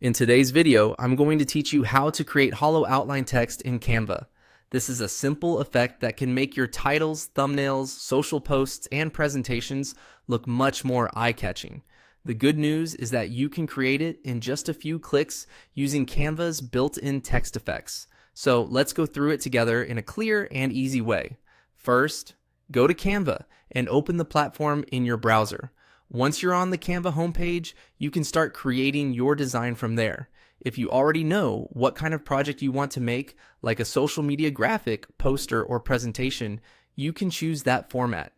In today's video, I'm going to teach you how to create hollow outline text in Canva. This is a simple effect that can make your titles, thumbnails, social posts, and presentations look much more eye-catching. The good news is that you can create it in just a few clicks using Canva's built-in text effects. So let's go through it together in a clear and easy way. First, go to Canva and open the platform in your browser. Once you're on the Canva homepage, you can start creating your design from there. If you already know what kind of project you want to make, like a social media graphic, poster, or presentation, you can choose that format.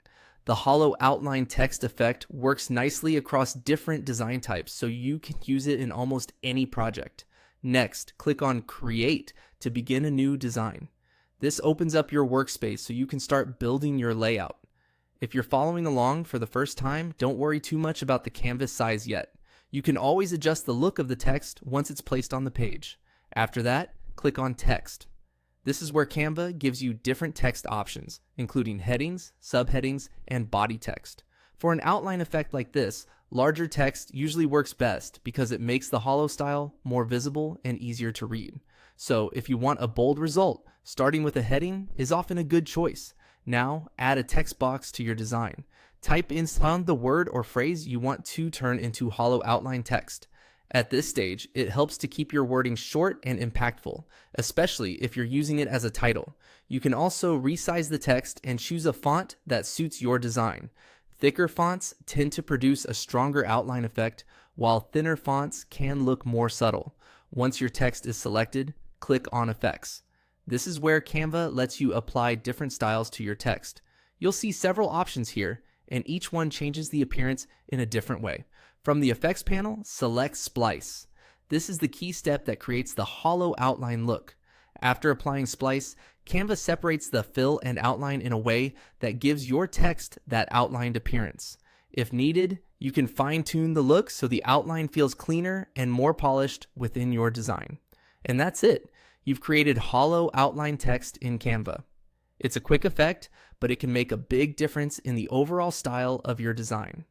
The hollow outline text effect works nicely across different design types, so you can use it in almost any project. Next, click on Create to begin a new design. This opens up your workspace so you can start building your layout. If you're following along for the first time, don't worry too much about the canvas size yet. You can always adjust the look of the text once it's placed on the page. After that, click on Text. This is where Canva gives you different text options, including headings, subheadings, and body text. For an outline effect like this, larger text usually works best because it makes the hollow style more visible and easier to read. So if you want a bold result, starting with a heading is often a good choice. Now, add a text box to your design. Type in the word or phrase you want to turn into hollow outline text. At this stage, it helps to keep your wording short and impactful, especially if you're using it as a title. You can also resize the text and choose a font that suits your design. Thicker fonts tend to produce a stronger outline effect, while thinner fonts can look more subtle. Once your text is selected, click on Effects. This is where Canva lets you apply different styles to your text. You'll see several options here, and each one changes the appearance in a different way. From the Effects panel, select Splice. This is the key step that creates the hollow outline look. After applying Splice, Canva separates the fill and outline in a way that gives your text that outlined appearance. If needed, you can fine-tune the look so the outline feels cleaner and more polished within your design. And that's it. You've created hollow outline text in Canva. It's a quick effect, but it can make a big difference in the overall style of your design.